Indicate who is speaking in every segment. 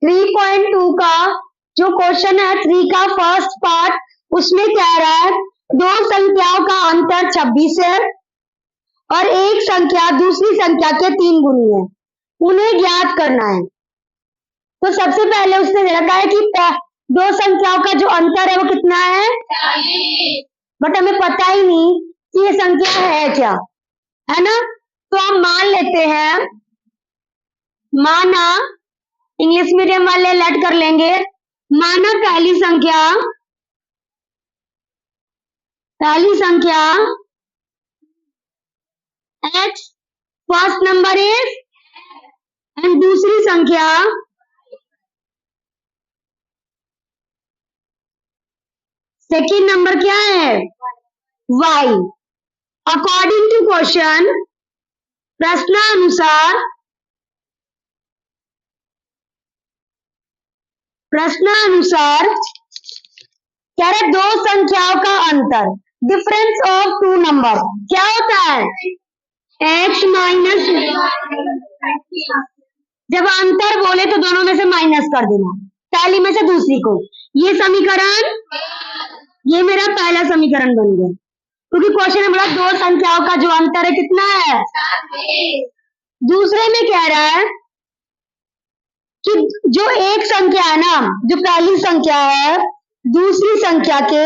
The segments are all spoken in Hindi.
Speaker 1: 3.2 का जो क्वेश्चन है, 3 का फर्स्ट पार्ट, उसमें क्या रहा है, दो संख्याओं का अंतर 26 है और एक संख्या दूसरी संख्या के 3 गुनी है, उन्हें ज्ञात करना है। तो सबसे पहले उसने दे रखा है कि दो संख्याओं का जो अंतर है वो कितना है, बट हमें पता ही नहीं कि ये संख्या है क्या, है ना। तो हम मान लेते हैं, माना, इंग्लिश मीडियम वाले लेट कर लेंगे, माना पहली संख्या x first number is, and दूसरी संख्या सेकेंड नंबर क्या है, y। अकॉर्डिंग टू क्वेश्चन, प्रश्नानुसार कह रहे दो संख्याओं का अंतर, डिफरेंस ऑफ टू नंबर क्या होता है, x माइनस, जब अंतर बोले तो दोनों में से माइनस कर देना, पहली में से दूसरी को। ये समीकरण, ये मेरा पहला समीकरण बन गया, क्योंकि क्वेश्चन में बोला दो संख्याओं का जो अंतर है कितना है। दूसरे में कह रहा है कि जो एक संख्या है ना, जो पहली संख्या है दूसरी संख्या के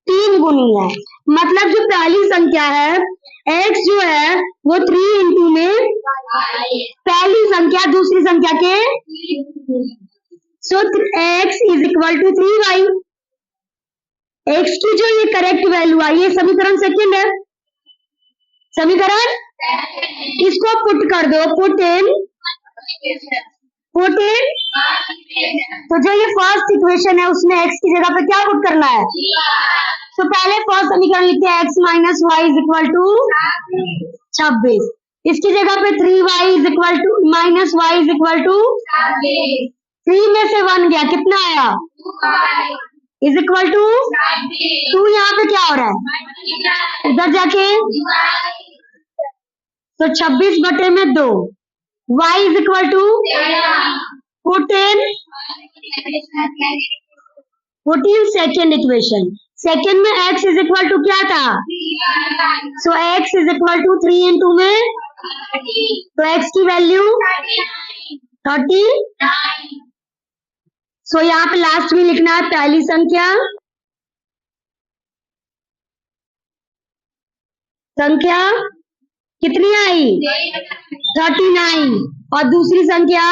Speaker 1: 3 गुनी है, मतलब जो पहली संख्या है x जो है वो 3 इंटू में पहली संख्या दूसरी संख्या के, so x is equal to 3y। x की जो ये करेक्ट वैल्यू आई, ये समीकरण सेकेंड है, समीकरण इसको पुट कर दो, पुट इन, तो जो ये फर्स्ट इक्वेशन है उसमें x की जगह पे क्या पुट करना है, तो पहले फर्स्ट समीकरण लिखते हैं x minus y is equal to 26, इसकी जगह पे 3y is equal to minus y is equal to 3 में से 1 गया, कितना आया, इज इक्वल टू 2, यहाँ पे क्या हो रहा है उधर जाके, तो 26 बटे में 2, y is equal to put in second equation, second में x इज इक्वल टू क्या था, so x is equal to 3 into में, तो x की वैल्यू 30, सो यहाँ पे लास्ट में लिखना है पहली संख्या कितनी आई 39 और दूसरी संख्या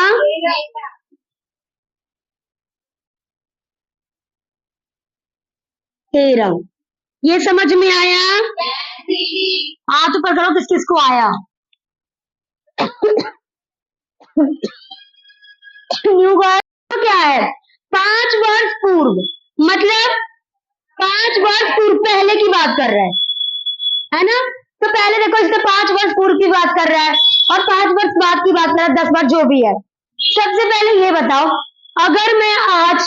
Speaker 1: 13। ये समझ में आया, हाथ ऊपर करो किस किस को आया। न्यू गर्ल क्या है, 5 वर्ष पूर्व, मतलब 5 वर्ष पूर्व पहले की बात कर रहा है ना। तो पहले देखो इससे 5 वर्ष पूर्व की बात कर रहा है और 5 वर्ष बाद की बात कर रहा है, 10 वर्ष जो भी है। सबसे पहले ये बताओ, अगर मैं आज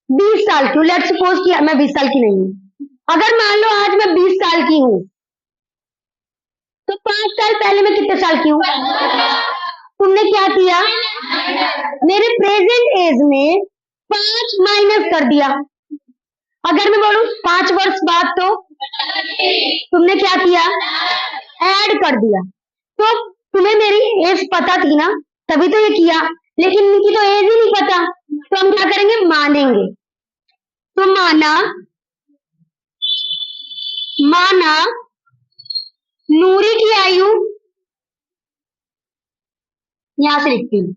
Speaker 1: 20 साल की हूँ, लेट्स सपोज कि मैं 20 साल की नहीं हूँ, अगर मान लो आज मैं 20 साल की हूँ, तो 5 साल पहले मैं कितने साल की हूँ, तुमने क्या किया, मेरे प्रेजेंट एज में 5 माइनस कर दिया। अगर मैं बोलूं 5 वर्ष बाद, तो तुमने क्या किया, ऐड कर दिया। तो तुम्हें मेरी एज पता थी ना, तभी तो ये किया, लेकिन इनकी तो एज ही नहीं पता, तो हम क्या करेंगे, मानेंगे। तो माना नूरी की आयु, यहां से लिखती हूँ,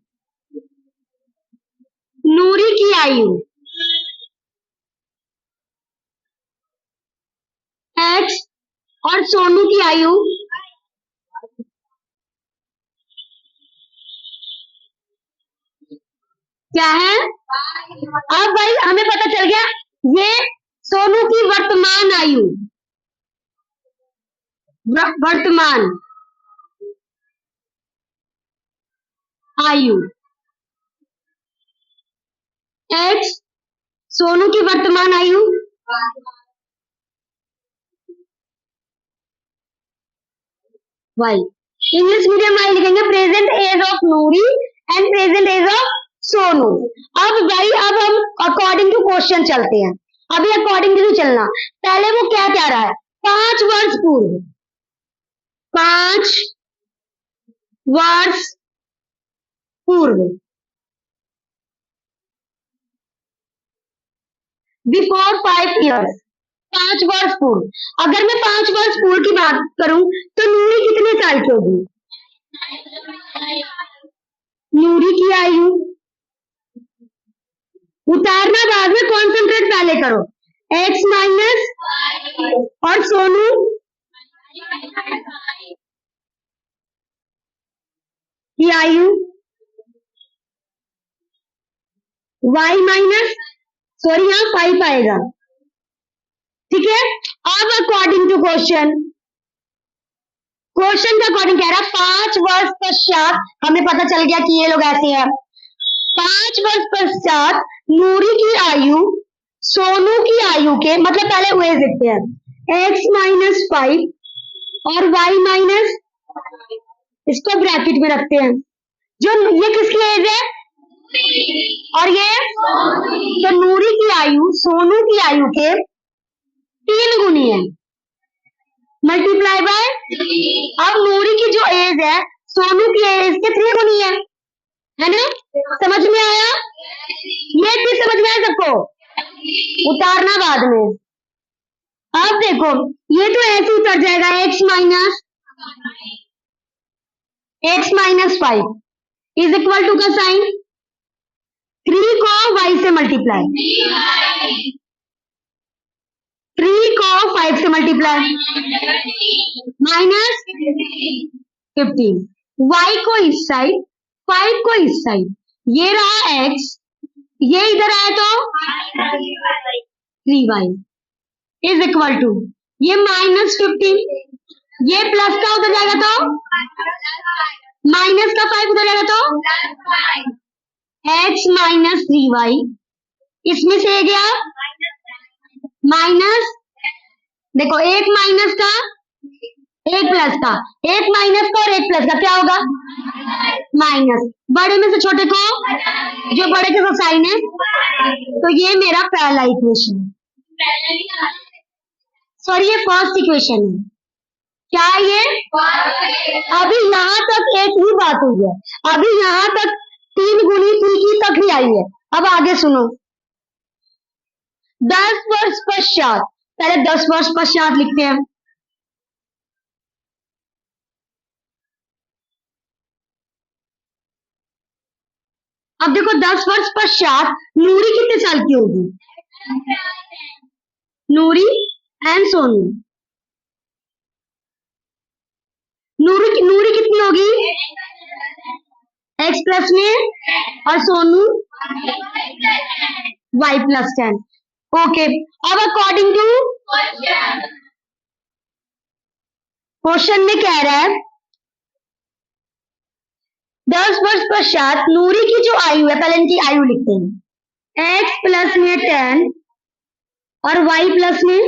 Speaker 1: नूरी की आयु x और सोनू की आयु क्या है। अब भाई हमें पता चल गया, ये सोनू की वर्तमान आयु, वर्तमान आयु x, सोनू की वर्तमान आयु y। इंग्लिश मीडियम वाले लिखेंगे present age of Noori and present age of Sonu. अब भाई अब हम अकॉर्डिंग टू क्वेश्चन चलते हैं। अभी अकॉर्डिंग टू चलना, पहले वो क्या कह रहा है, 5 वर्ष पूर्व, 5 वर्ष पूर्व, बिफोर 5 years, 5 वर्ष पूर्व। अगर मैं 5 वर्ष पूर्व की बात करूं तो नूरी कितने साल की होगी, नूरी की आयु, उतारना बाद में, कॉन्सेंट्रेट पहले करो, x माइनस, और सोनू की आयु y माइनस, सॉरी यहाँ 5 आएगा, ठीक है। अब अकॉर्डिंग टू क्वेश्चन, क्वेश्चन का अकॉर्डिंग कह रहा है 5 वर्ष पश्चात, हमें पता चल गया कि ये लोग ऐसे हैं, 5 वर्ष पश्चात नूरी की आयु सोनू की आयु के, मतलब पहले एज लिखते हैं, x माइनस 5 और y माइनस, इसको ब्रैकेट में रखते हैं, जो ये किसकी एज है, और ये तो नूरी की आयु सोनू की आयु के 3 गुनी है, मल्टीप्लाई बाय, अब नूरी की जो एज है सोनू की एज के 3 गुनी है ना, समझ में आया, ये चीज समझ में आया सबको, उतारना बाद में। अब देखो ये तो ऐसे उतर जाएगा, x minus 5 is equal to का साइन 3 को y से मल्टीप्लाई, 3 को 5 से मल्टीप्लाई, माइनस 15, y को इस साइड 5 को इस साइड, ये रहा x, ये इधर आया तो 3y इज इक्वल टू, ये माइनस 15, ये प्लस का उधर जाएगा तो माइनस का 5 उधर जाएगा तो x माइनस 3y, इसमें से गया माइनस, देखो एक माइनस का एक प्लस का, एक माइनस का और एक प्लस का, क्या होगा माइनस, बड़े में से छोटे को, जो बड़े के साथ साइन है, तो ये मेरा पहला इक्वेशन है, सॉरी ये फर्स्ट इक्वेशन है, क्या ये, अभी यहां तक एक ही बात हुई है, अभी यहां तक 3 गुनी 3 की तक ही आई है। अब आगे सुनो, 10 वर्ष पश्चात, पहले 10 वर्ष पश्चात लिखते हैं, अब देखो 10 वर्ष पश्चात नूरी कितने साल की होगी, नूरी एंड सोनू, नूरी कितनी होगी, x प्लस में, और सोनू y प्लस 10, ओके। अब अकॉर्डिंग टू क्वेश्चन में कह रहा है 10 वर्ष पश्चात नूरी की जो आयु है, पहले इनकी आयु लिखते हैं, x प्लस में 10 और y प्लस में,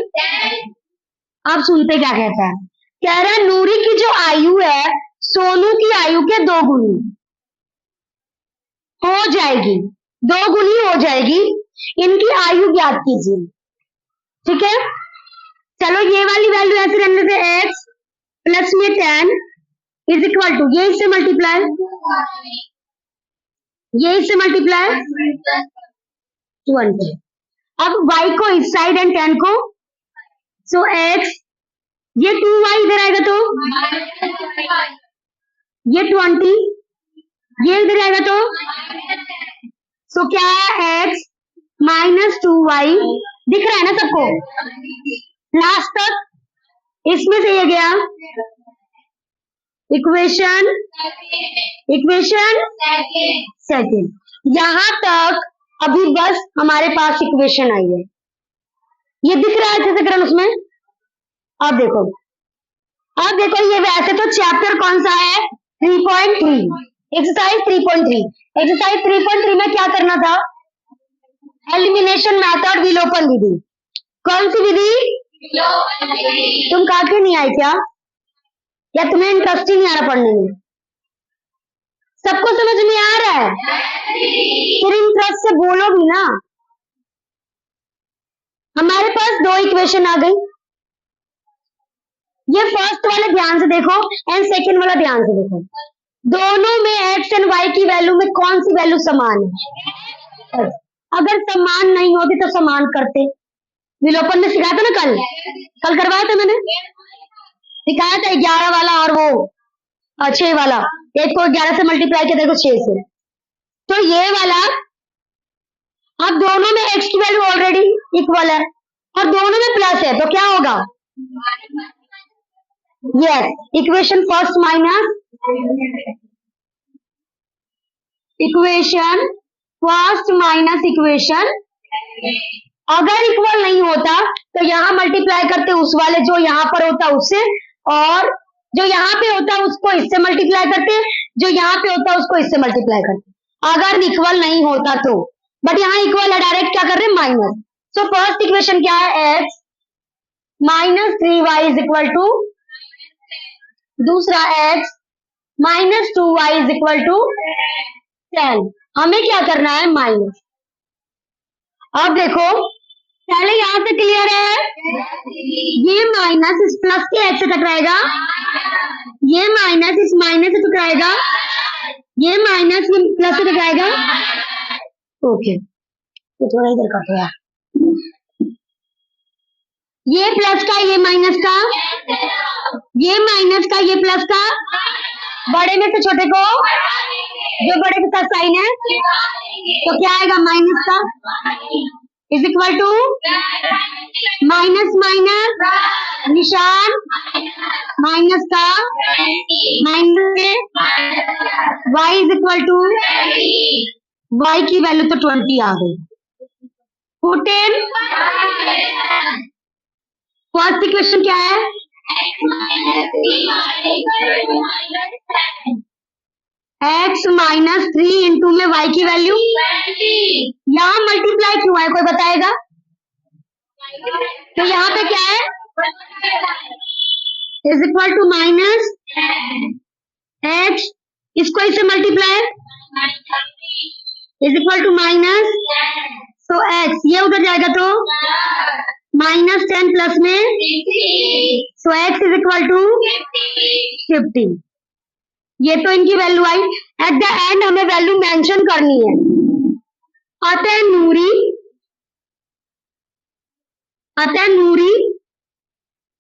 Speaker 1: अब सुनते क्या कहता है, कह रहा है नूरी की जो आयु है सोनू की आयु के 2 गुनी हो जाएगी, 2 गुनी हो जाएगी, इनकी आयु ज्ञात कीजिए, ठीक है। चलो ये वाली वैल्यू ऐसे रहने से x प्लस में 10 इज इक्वल टू, ये इससे मल्टीप्लाई, ये इससे मल्टीप्लाई 20, अब y को इस साइड एंड 10 को, सो x, ये 2y इधर आएगा तो ये 20, ये इधर आएगा तो, सो क्या है x माइनस 2y, दिख रहा है ना सबको, लास्ट तक इसमें से ये गया इक्वेशन सेकंड, यहां तक अभी बस हमारे पास इक्वेशन आई है, ये दिख रहा है अच्छे से करण उसमें। अब देखो ये वैसे तो चैप्टर कौन सा है, 3.3, एक्सरसाइज 3.3, एक्सरसाइज 3.3 में क्या करना था, एलिमिनेशन मेथड, विलोपन विधि, कौन सी विधि, तुम काटे नहीं आए क्या, या तुम्हें इंटरेस्ट ही नहीं आ रहा पढ़ने में, सबको समझ में आ रहा है, इंटरेस्ट से बोलो भी ना। हमारे पास दो इक्वेशन आ गई। ये फर्स्ट वाले ध्यान से देखो एंड सेकंड वाला ध्यान से देखो। दोनों में एक्स एंड वाई की वैल्यू में कौन सी वैल्यू समान है? अगर समान नहीं होती तो समान करते। विलोपन में सिखाया था ना, कल करवाया था मैंने, सिखाया था 11 वाला और वो 6 वाला। एक को 11 से मल्टीप्लाई किया, देखो 6 से। तो ये वाला, अब दोनों में एक्स की वैल्यू ऑलरेडी इक्वल है और दोनों में प्लस है, तो क्या होगा? Yes, equation first minus equation first minus equation, अगर इक्वल नहीं होता तो यहां मल्टीप्लाई करते उस वाले जो यहां पर होता उससे, और जो यहां पे होता उसको इससे मल्टीप्लाई करते, जो यहां पे होता उसको इससे मल्टीप्लाई करते, अगर इक्वल नहीं होता तो। बट यहाँ इक्वल है, डायरेक्ट क्या कर रहे हैं? माइनस। सो फर्स्ट इक्वेशन क्या है? X minus 3y is equal to, दूसरा x minus 2y is equal to 10। हमें क्या करना है? माइनस। अब देखो, पहले यहां से क्लियर है, ये माइनस इस प्लस के एच से टकराएगा, ये माइनस इस माइनस से टकराएगा, ये माइनस प्लस से टकराएगा। ओके, तो थोड़ा इधर कट गया, ये प्लस का ये माइनस का, ये माइनस का ये प्लस का, बड़े में से छोटे को, जो बड़े के साथ साइन है, तो क्या आएगा? माइनस का is equal to minus minus निशान माइनस का minus, y is equal to, y की वैल्यू तो 20 आ गई। पुट इन फर्स्ट इक्वेशन क्या है? x माइनस 3 इंटू में y की वैल्यू, यहाँ मल्टीप्लाई क्यों है कोई बताएगा? तो यहाँ पे क्या है? Is equal to minus x, इसको इससे multiply is equal to minus, तो x ये उधर जाएगा तो माइनस 10 प्लस में, सो x इज इक्वल टू 50। ये तो इनकी value I. At the end हमें वैल्यू मेंशन करनी है। अतः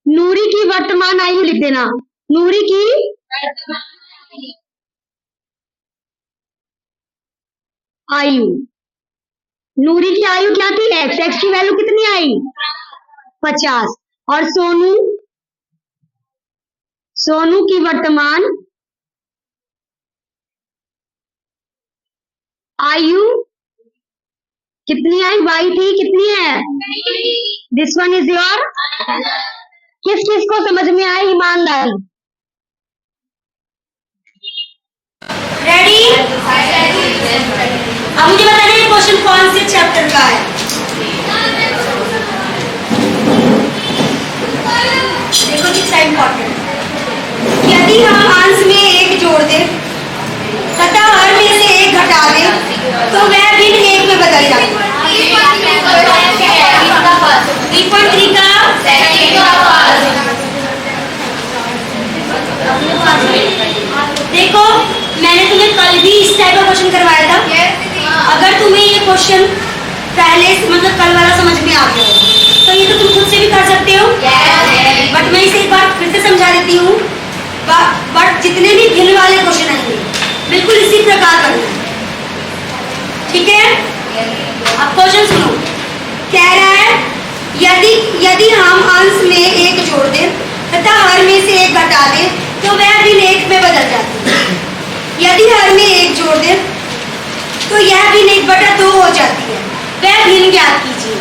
Speaker 1: नूरी की वर्तमान आयु लिख देना। नूरी की आयु, नूरी की आयु क्या थी? एक्स। एक्स की वैल्यू कितनी आई? 50। और सोनू की वर्तमान आयु कितनी आई? वाई थी, कितनी है? This one is your. किस किस को समझ में आए? ईमानदारी।
Speaker 2: रेडी? अब मुझे बताना है क्वेश्चन कौन से चैप्टर का है। देखो दिस इज इम्पोर्टेंट। यदि हम अंश में एक जोड़ दें तथा हर में से एक घटा दें तो वह भिन्न एक में बदल जाए। 3.3 का देखो, मैंने तुम्हें कल भी इस टाइप का क्वेश्चन करवाया था। अगर तुम्हें ये क्वेश्चन पहले मतलब कल वाला समझ में आ गया तो ये तो तुम खुद से भी कर सकते हो। बट मैं इसे एक बार फिर से समझा देती हूँ। बट जितने भी भिन्न वाले क्वेश्चन आएंगे बिल्कुल इसी प्रकार करना है, ठीक है? अब क्वेश्चन सुनो। कह रहा है यदि हम अंश में एक जोड़ दें तथा हर में से एक घटा दें तो वह भिन्न एक में बदल जाती है। यदि हर में एक जोड़ दें तो यह भिन्न 1/2 हो जाती है। वह भिन्न ज्ञात कीजिए।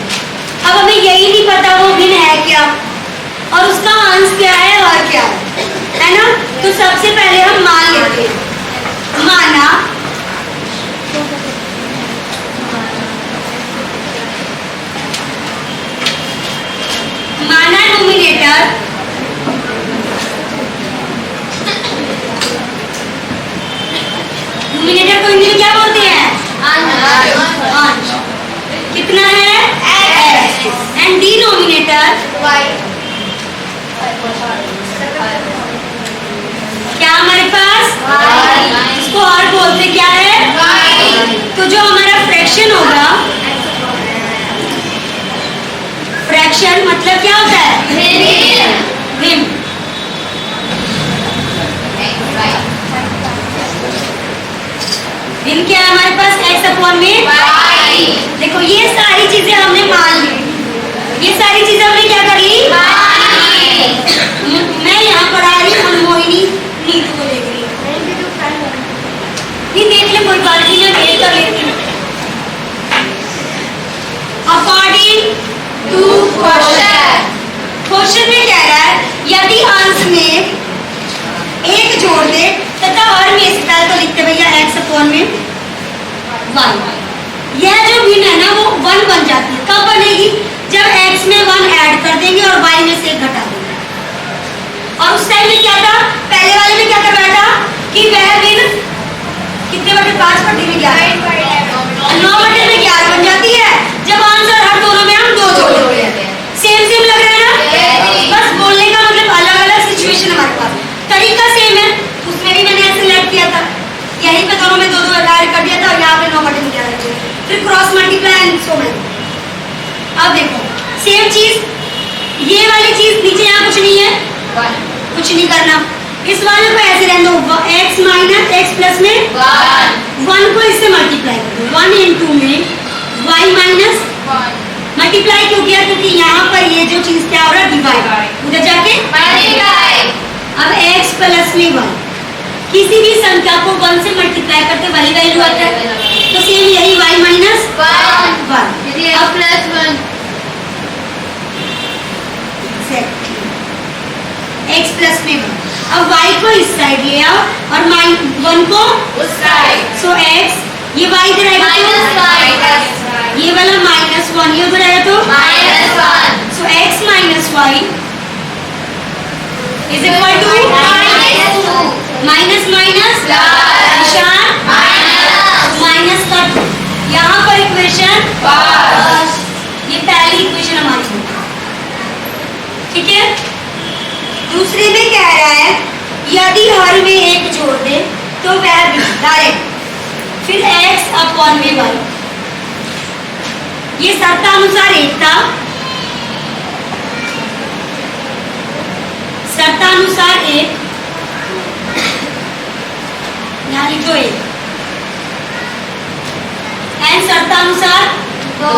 Speaker 2: अब हमें यही नहीं पता वो भिन्न है क्या और उसका अंश क्या है और क्या है ना? तो सबसे पहले हम मान लेते हैं। माना नोमिनेटर को हिंदी में क्या बोलते हैं? बोलते क्या है? तो जो हमारा फ्रैक्शन होगा, फ्रैक्शन मतलब क्या होता है? भिन्न। भिन्न क्या है हमारे पास? x अपॉन में y। देखो ये सारी चीजें हमने मान ली, ये सारी चीजें हमने क्या कर ली? मैं यहाँ पढ़ा रही हूँ, मोहिनी नीतू को देख रही है। नहीं देख ले, कोई बात नहीं, मैं मेल कर लेती हूँ। अकॉर्डिंग टू क्वेश्चन, क्वेश्चन में कह रहा है यदि अंश में एक जोड़ दे तथा हर में से, पहले तो लिखते भैया x अपॉन में y। यह जो भिन्न है ना वो 1 बन जाती है। कब बनेगी? जब x में 1 ऐड कर देंगे और y में से 1 घटा देंगे। और उस टाइम में क्या था? पहले वाले में क्या कर रहा था कि वह भिन्न कितने बटे 5 बटे में 11, 9 बटे में 11 बन जाती है जब आंसर हर दोनों में हम 2 जोड़ते हैं। सेम सेम लग रहा है ना? बस बोलने का मतलब अलग अलग सिचुएशन हमारे पास, तरीका सेम है। उसमें भी मैंने ऐसे लैग किया था, यहीं पे दोनों में 2 ऐड कर दिया था और यहाँ पे 9 बटे में 11 रख दिया, फिर cross multiply and so many. अब देखो सेम चीज, ये वाली चीज नीचे यहाँ कुछ नहीं है, कुछ नहीं करना, इस वाले को ऐसे रहने दो, x माइनस x प्लस में 1 को इससे मल्टीप्लाई कर दो, 1 into में y माइनस मल्टीप्लाई क्यों किया? क्योंकि यहाँ पर ये जो चीज क्या हो रहा है? डिवाइड, उधर जाके मल्टीप्लाई। अब x प्लस में 1, किसी भी संख्या को 1 से मल्टीप्लाई करते वही वैल्यू आता है, तो सेम यही y माइनस 1 अब प्लस 1 x प्लस में 1। अब y को इस साइड ले आओ और 1 को उस साइड, सो x ये y इधर आएगा तो ये वाला -1 ये उधर आएगा तो -1, so x minus y is equal to minus minus निशान माइनस का 2। यहाँ पर इक्वेशन ये पहली इक्वेशन हमारी, ठीक है। दूसरे में कह रहा है यदि हर में एक जोड़ दे तो वह डायरेक्ट, फिर x अपॉन में y, ये शर्तानुसार एक था, शर्तानुसार एक, यहाँ लिखो एक, एंड शर्तानुसार 2।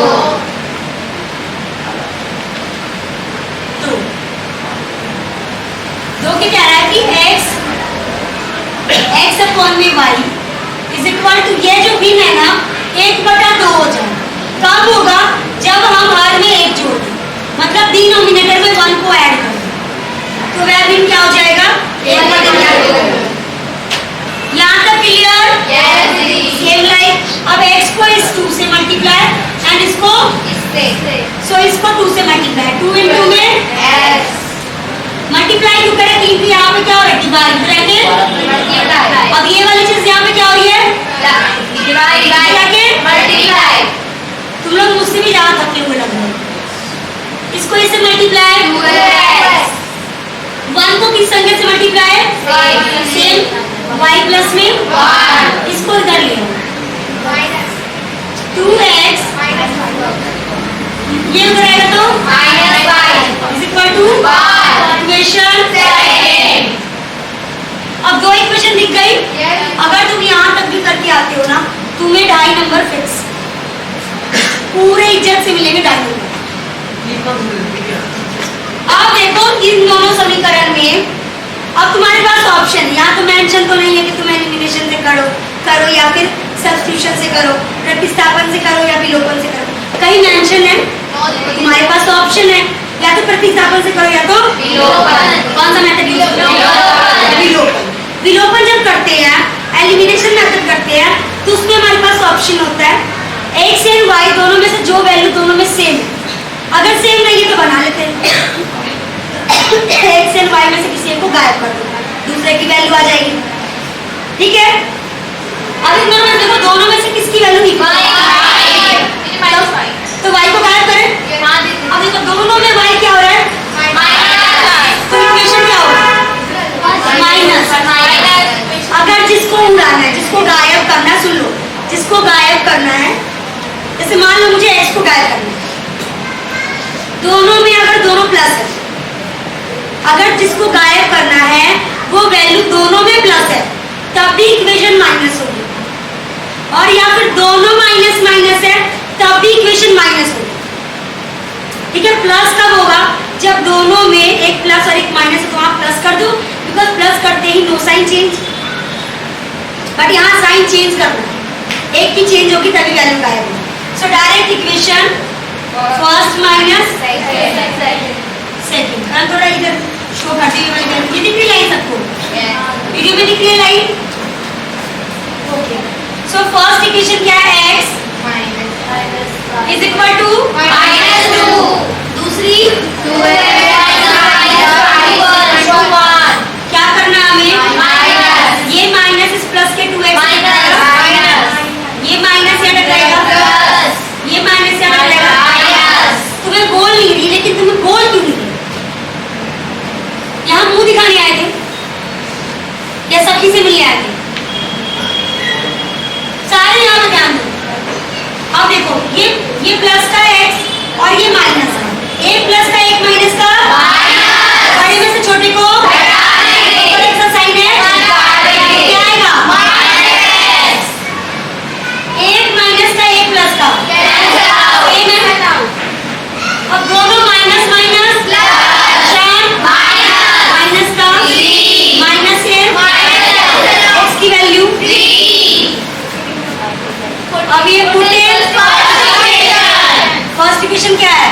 Speaker 2: दो के कह रहा है कि x अपॉन में y इज इक्वल टू, ये जो भिन्न है ना 1/2 हो जाए। कब होगा? जब हम हर में एक जोड़ दें, मतलब डिनोमिनेटर में 1 को ऐड कर दें, तो वह भिन्न क्या हो जाएगा? 1/2। यहाँ तक क्लियर? सेम लाइक अब x को इस 2 से मल्टीप्लाई एंड इसको इससे, सो इसको 2 से मल्टीप्लाई, 2 into में s मल्टीप्लाई क्यों करें? 3 की यहाँ पे क्या हो रहा है? Divide bracket. अब ये वाली चीज यहाँ पे क्या हो रही है? Divide bracket multiply. तुम लोग मुझसे भी ज्यादा थके हुए लग रहे हो। इसको इससे मल्टीप्लाई, 1 को किस संख्या से मल्टीप्लाई? सेम y प्लस में 1, इसको इधर ले आओ 2x ये उधर आएगा तो -y is equal to equation second. अब 2 इक्वेशन दिख गई। अगर तुम यहाँ तक भी करके आते हो ना, तुम्हें 2.5 नंबर फिक्स, पूरे इज्जत से मिलेंगे 2.5 नंबर। अब देखो इन दोनों समीकरण में अब तुम्हारे पास ऑप्शन, यहाँ तो मेंशन तो नहीं है कि तुम एलिमिनेशन से करो या फिर सब्स्टिट्यूशन से करो, प्रतिस्थापन से करो या विलोपन से करो, कहीं मेंशन है? तुम्हारे पास तो ऑप्शन है, या तो प्रतिस्थापन से करो या तो विलोपन। कौन सा मेथड यूज करो? विलोपन। विलोपन जब करते हैं, एलिमिनेशन मेथड करते हैं, तो उसमें हमारे पास ऑप्शन होता है x एंड y दोनों में से जो वैल्यू दोनों में सेम है, अगर सेम नहीं है तो बना लेते हैं x एंड y में से किसी एक को गायब कर दो, दूसरे की वैल्यू आ जाएगी, ठीक है। अब इन दोनों में देखो, दोनों में से किसकी वैल्यू इक्वल है? तो y को गायब करें। अब देखो दोनों में y क्या हो रहा है? तो इक्वेशन क्या होगा? माइनस। अगर जिसको उड़ाना है, जिसको गायब करना है, जैसे मान लो मुझे x को गायब करना है, दोनों में अगर दोनों प्लस है, अगर जिसको गायब करना है वो वैल्यू दोनों में प्लस है, तब भी इक्वेशन माइनस होगी, और या फिर दोनों माइनस माइनस है तब भी इक्वेशन माइनस होगी। ठीक है, प्लस कब होगा? जब दोनों में एक प्लस और एक माइनस है तो आप प्लस कर दो, बिकॉज प्लस करते ही नो साइन चेंज, बट यहाँ साइन चेंज करना है, एक की चेंज होगी तभी वैल्यू गायब होगी। So direct equation first minus second. हम थोड़ा इधर शो करते हुए ये दिख रही लाइन सबको? वीडियो में दिख रही है line? Okay, so first equation क्या है? x इज इक्वल टू -2, दूसरी क्या करना है हमें? ये माइनस इस प्लस के 2x, ये माइनस या टकराएगा, ये माइनस या टकराएगा। तुम्हें गोल नहीं रही, लेकिन तुम्हें गोल क्यों नहीं रही? यहाँ मुंह दिखाने आए थे या सखी से मिलने आए थे? सारे यहाँ पे ध्यान दो। अब देखो ये प्लस का x और ये माइनस का, एक प्लस का एक माइनस का, बड़े में से छोटे को बड़े का साइन है, क्या आएगा? एक माइनस का एक प्लस का, सेम है। अब दोनों माइनस माइनस माइनस का माइनस से x की वैल्यू, अब ये पुट इन फर्स्ट इक्वेशन क्या है?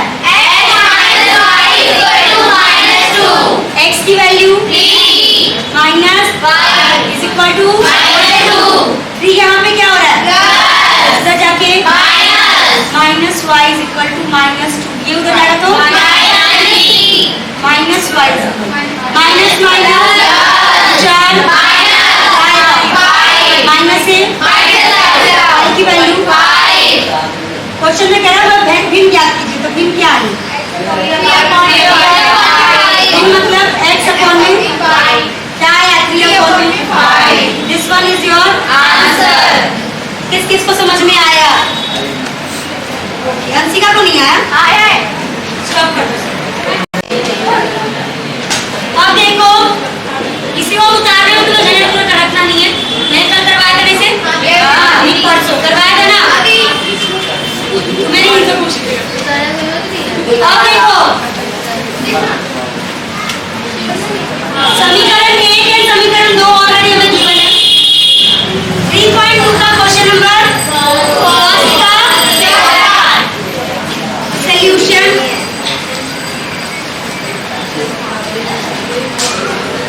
Speaker 2: x की value minus is equal to 3। यहाँ पे क्या हो रहा है? उधर जाके minus y is equal to -2, ये उधर जाएगा तो माइनस वाई माइनस चार माइनस से की वैल्यू। क्वेश्चन में कह रहा है भिन्न ज्ञात कीजिए, तो भिन्न क्या है? भिन्न मतलब x अपॉन में क्या है? 3 अपॉन में। This one is your answer. किस किस को समझ में आया? ओके, अंशिका को नहीं आया? आया है, स्टॉप कर दो। अब देखो, किसी को उतार रहे हो तो झंझट पूरा रखना नहीं है। मैंने कल करवाया था वैसे, परसों करवाया था ना, मैंने इनसे पूछ लिया। अब देखो समीकरण 1 और समीकरण 2 ऑलरेडी हमें गिवन है। 3.2 का क्वेश्चन नंबर फर्स्ट का सॉल्यूशन।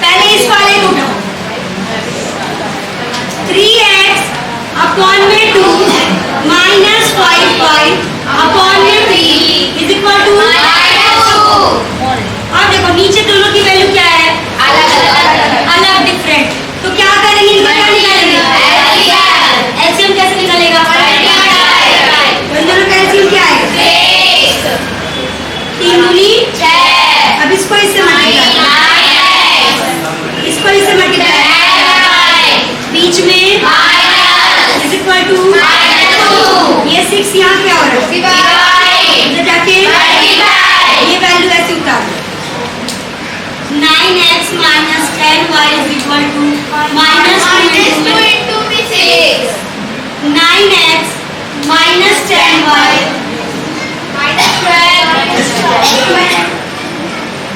Speaker 2: पहले इस वाले को उठाओ, 3x अपॉन में 2 माइनस 5y अपॉन में 3 इज इक्वल टू 2। और देखो नीचे दोनों की वैल्यू क्या है? अलग डिफरेंट। तो क्या करेंगे? क्या निकालेंगे? एलसीएम कैसे निकलेगा? तो इन दोनों का एलसीएम क्या है? 3 दूनी 6। अब इसको इससे मल्टीप्लाई, इसको इससे मल्टीप्लाई, बीच में इज इक्वल टू ये 6 यहाँ क्या हो रहा है? जाके ये वैल्यू ऐसे उतार 9x minus 10y is equal to -2 into 6। 9x minus 10y minus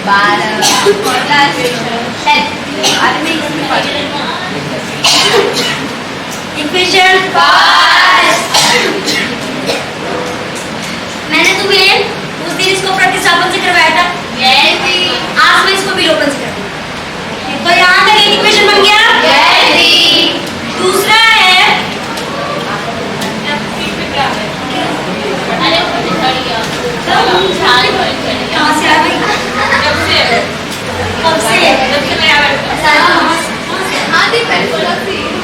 Speaker 2: 12 equation मैंने तुम्हें उस दिन इसको प्रतिस्थापन से करवाया था। आज मैं इसको विलोपन से करती हूँ। तो यहाँ तक एक इक्वेशन बन गया। दूसरा है कहाँ से आ गई? कब से?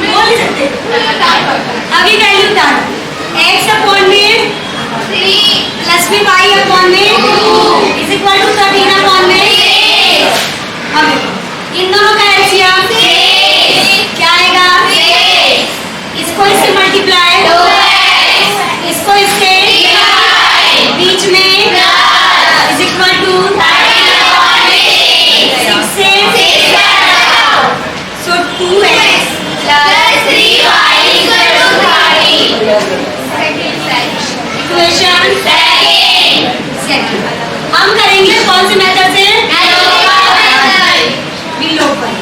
Speaker 2: बोल नहीं सकते। अभी वैल्यू डाल x अपॉन में 3 प्लस में y अपॉन में 2 इज इक्वल टू 13 अपॉन में 6। अब इन दोनों का एलसीएम क्या आएगा? इसको इससे मल्टीप्लाई इक्वेशन सेकंड। हम करेंगे कौन से मेथड से? विलोपन।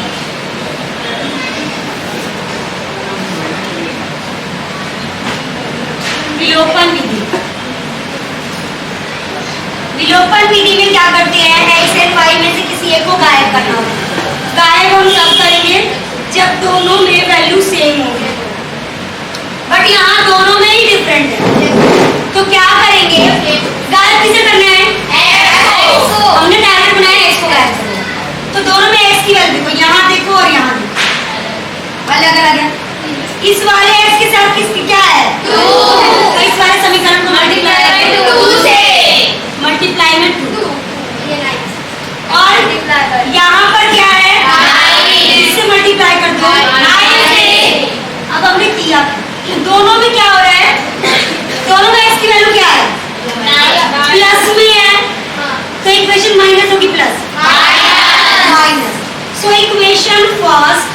Speaker 2: विलोपन विधि। विलोपन विधि में क्या करते हैं? एक्स एंड वाई में से किसी एक को गायब करना होगा। गायब हम तब करेंगे जब दोनों में वैल्यू सेम होगी, बट यहाँ दोनों में ही डिफरेंट है। तो क्या करेंगे? गायब किसे करना है? हमने टारगेट बनाया एक्स को गायब करना। तो दोनों में एक्स की वैल्यू देखो, यहाँ देखो और यहाँ देखो, अलग अलग है। इस वाले एक्स के साथ किसकी क्या है? 2। तो इस वाले समीकरण को मल्टीप्लाई करके 2 से मल्टीप्लाई में 2 और यहाँ पर क्या है? इससे मल्टीप्लाई कर दो 9 से। अब हमने किया दोनों में क्या हो रहा है? दोनों में एक्स की वैल्यू क्या है? प्लस में है, तो इक्वेशन माइनस होगी plus minus. So equation first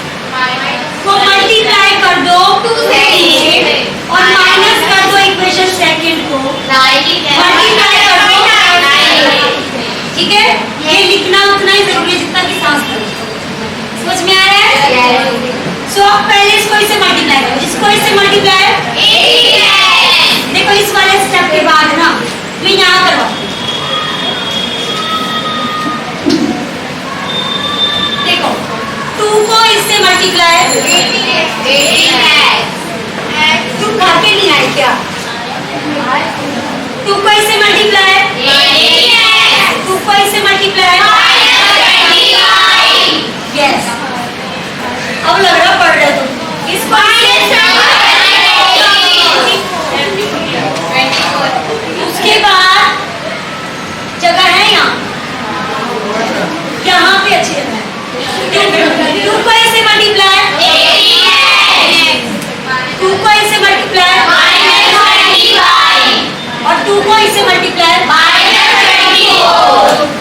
Speaker 2: को मल्टीप्लाई कर दो 2 से और माइनस कर दो इक्वेशन सेकंड को मल्टीप्लाई कर दो। ठीक है, ये लिखना उतना ही जरूरी है जितना कि सांस करो। समझ में आ रहा है? सो अब पहले इसको इससे मल्टीप्लाई करो। इसको इससे मल्टीप्लाई देखो, इस वाले स्टेप के बाद ना मैं यहाँ करवाती हूँ। देखो 2 को इससे मल्टीप्लाई 18 तुम खा के नहीं आए क्या? 2 को इससे मल्टीप्लाई 2 को इससे मल्टीप्लाई यस। अब लग रहा पढ़ रहे तुम। इसको उसके बाद जगह है यहाँ पे अच्छी जगह है। 2 को इससे मल्टीप्लाई 2 को इससे मल्टीप्लाई और 2 को इससे मल्टीप्लाई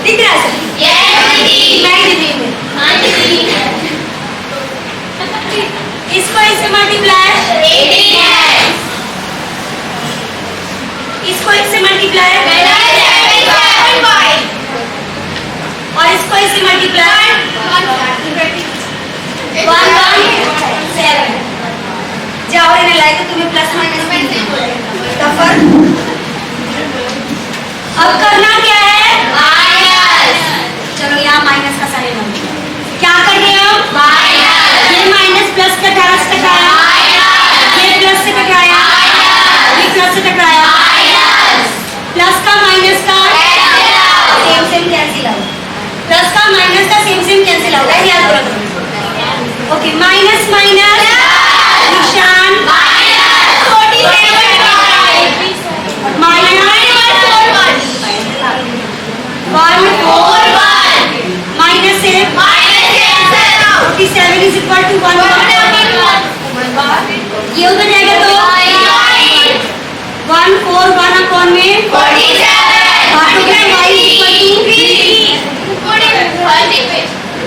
Speaker 2: दिख रहा है सर? इसको इससे मल्टीप्लाई इसको इससे मल्टीप्लाई और इसको इससे मल्टीप्लाई 117 जाओ इन्हें लाए तो तुम्हें प्लस माइनस में अब करना क्या है? चलो यहाँ माइनस का साइन हो क्या कर रहे हो? ये माइनस प्लस का टच टकराया, ये प्लस से टकराया, ये प्लस से टकराया, प्लस का माइनस का same same cancel out, plus का माइनस का सेम सेम कैंसिल आउट है। याद रखो। ओके, माइनस माइनस निशान माइनस से 47 इज इक्वल टू 1 ये उधर जाएगा तो 141 अपॉन में 47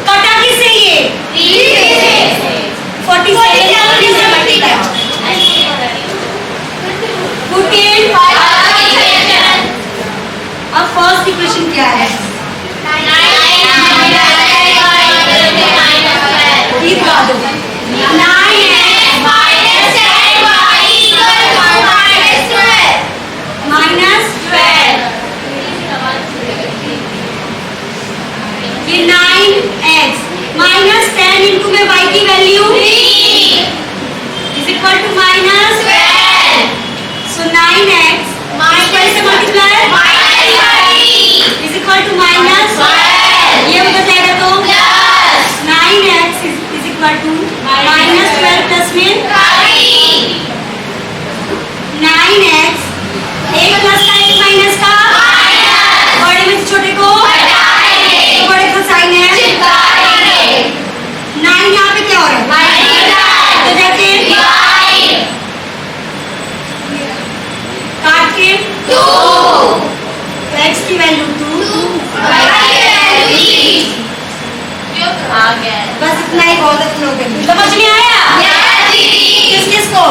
Speaker 2: कटा किससे ये 47 अब फर्स्ट इक्वेशन क्या है? ये 9x माइनस 10 इंटू में y की value is equal to minus 12। So 9x minus से multiply is equal to minus 12। ये उधर जाएगा तो 9x is equal to minus 12 plus में 9x एक प्लस का एक माइनस का बड़े में छोटे को बड़े का साइन है 9 यहाँ पे क्या हो रहा है? तो जैसे काट के 2 x की वैल्यू 2 बस इतना ही बहुत है। समझ में आया? किस किस को?